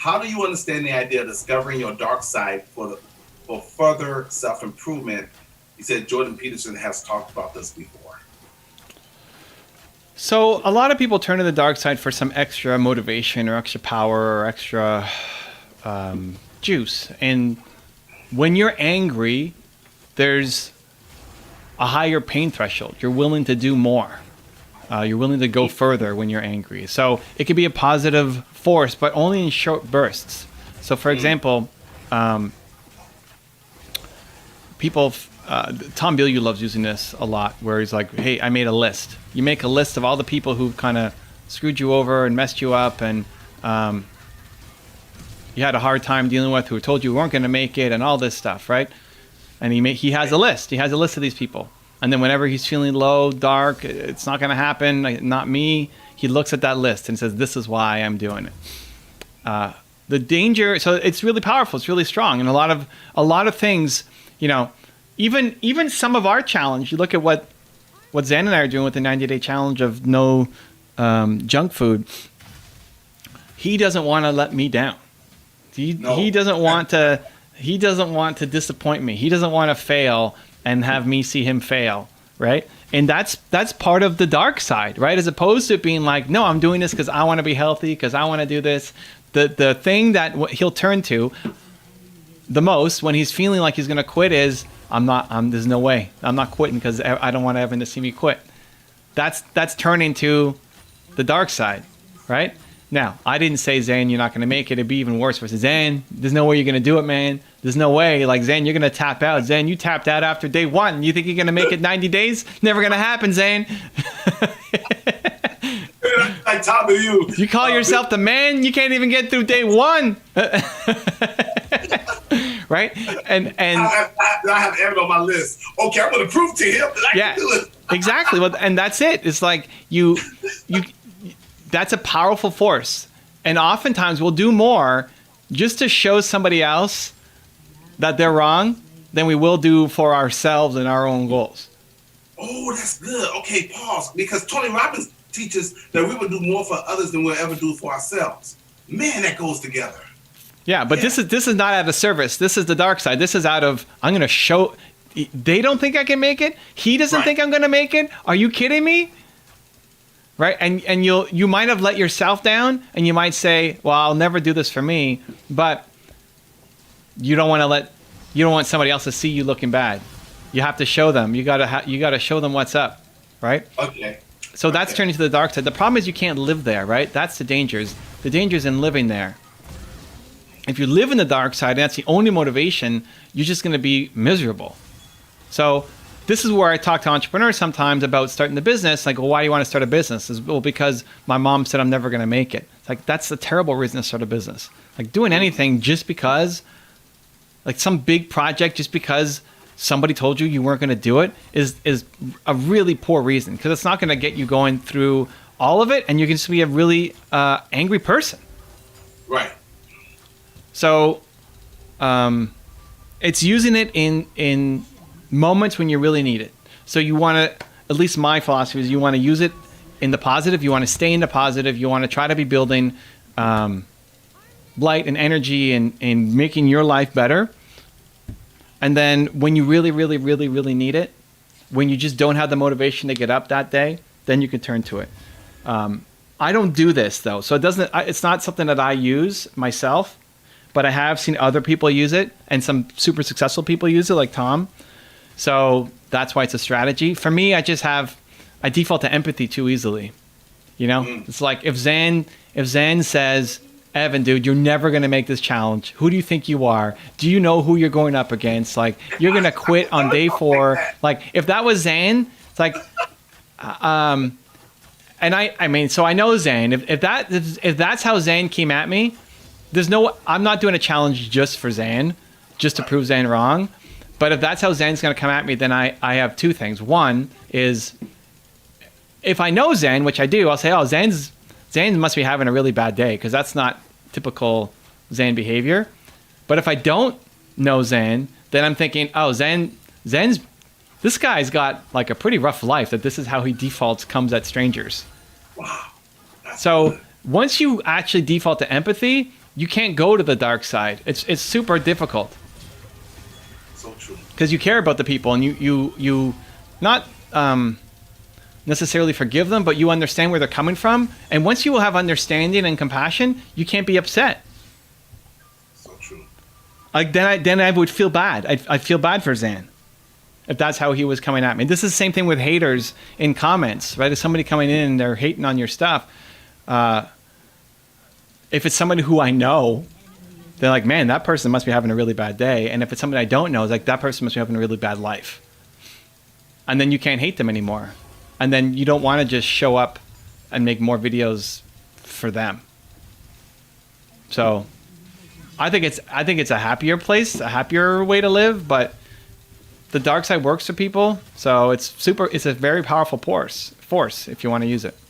How do you understand the idea of discovering your dark side for further self-improvement? He said Jordan Peterson has talked about this before. So a lot of people turn to the dark side for some extra motivation or extra power or extra juice. And when you're angry, there's a higher pain threshold. You're willing to do more. You're willing to go further when you're angry. So it could be a positive force, but only in short bursts. So for example, people, Tom Bilyeu loves using this a lot, where he's like, hey, I made a list. You make a list of all the people who kind of screwed you over and messed you up and you had a hard time dealing with, who told you weren't going to make it and all this stuff, right? And he has a list. He has a list of these people. And then whenever he's feeling low, dark, it's not going to happen, not me, he looks at that list and says, this is why I'm doing it. The danger, so it's really powerful, it's really strong. And a lot of things, you know, even some of our challenge, you look at what Zayn and I are doing with the 90-day challenge of no junk food, he doesn't want to let me down. He doesn't want to disappoint me. He doesn't want to fail and have me see him fail, right? And that's part of the dark side, right? As opposed to it being like, no, I'm doing this because I want to be healthy, because I want to do this. The thing that he'll turn to the most when he's feeling like he's going to quit is, there's no way. I'm not quitting because I don't want everyone to see me quit. That's turning to the dark side, right? Now, I didn't say, Zayn, you're not going to make it. It'd be even worse. I said, Zayn, there's no way you're going to do it, man. There's no way. Like, Zayn, you're going to tap out. Zayn, you tapped out after day 1. You think you're going to make it 90 days? Never going to happen, Zayn. Like Tom Bilyeu. You call yourself the man? You can't even get through day 1. Right? And I have Evan on my list. Okay, I'm going to prove to him that I can do it. Exactly. Well, and that's it. It's like you that's a powerful force. And oftentimes we'll do more just to show somebody else that they're wrong than we will do for ourselves and our own goals. Oh, that's good. Okay, pause. Because Tony Robbins teaches that we will do more for others than we'll ever do for ourselves. Man, that goes together. Yeah, but this is not out of service. This is the dark side. This is out of, I'm going to show, they don't think I can make it. He doesn't think I'm going to make it. Are you kidding me? Right? And you might have let yourself down, and you might say, well, I'll never do this for me, but you don't want somebody else to see you looking bad. You have to show them. You got to show them what's up, right? Okay. So that's turning to the dark side. The problem is you can't live there, right? That's the dangers. The danger's in living there. If you live in the dark side and that's the only motivation, you're just going to be miserable. So this is where I talk to entrepreneurs sometimes about starting the business. Like, well, why do you want to start a business? Well, because my mom said I'm never going to make it. It's like, that's a terrible reason to start a business. Like, doing anything just because, like some big project, just because somebody told you weren't going to do it is a really poor reason, because it's not going to get you going through all of it, and you can just be a really angry person. Right. So it's using it in moments when you really need it. So you want to, at least my philosophy is, you want to use it in the positive. You want to stay in the positive. You want to try to be building light and energy and making your life better. And then when you really, really, really, really need it, when you just don't have the motivation to get up that day, then you can turn to it. I don't do this though. So it's not something that I use myself, but I have seen other people use it, and some super successful people use it, like Tom. So that's why it's a strategy. For me, I default to empathy too easily. You know, It's like if Zayn says, Evan, dude, you're never going to make this challenge. Who do you think you are? Do you know who you're going up against? Like, you're going to quit on day 4. Like, if that was Zayn, it's like, and I mean, so I know Zayn. If that's how Zayn came at me, I'm not doing a challenge just for Zayn, just to prove Zayn wrong. But if that's how Zayn's going to come at me, then I have 2 things. One is, if I know Zayn, which I do, I'll say, oh, Zayn must be having a really bad day, because that's not typical Zayn behavior. But if I don't know Zayn, then I'm thinking, oh, this guy's got like a pretty rough life, that this is how he defaults, comes at strangers. Wow. So once you actually default to empathy, you can't go to the dark side. It's super difficult So true. because you care about the people, and you not necessarily forgive them, but you understand where they're coming from. And once you will have understanding and compassion, you can't be upset. So true. Like then I would feel bad. I feel bad for Zan if that's how he was coming at me. This is the same thing with haters in comments, right? If somebody coming in and they're hating on your stuff, if it's somebody who I know, they're like, man, that person must be having a really bad day. And if it's somebody I don't know, it's like, that person must be having a really bad life. And then you can't hate them anymore. And then you don't want to just show up and make more videos for them. So I think it's a happier place, a happier way to live, but the dark side works for people. So it's a very powerful force if you want to use it.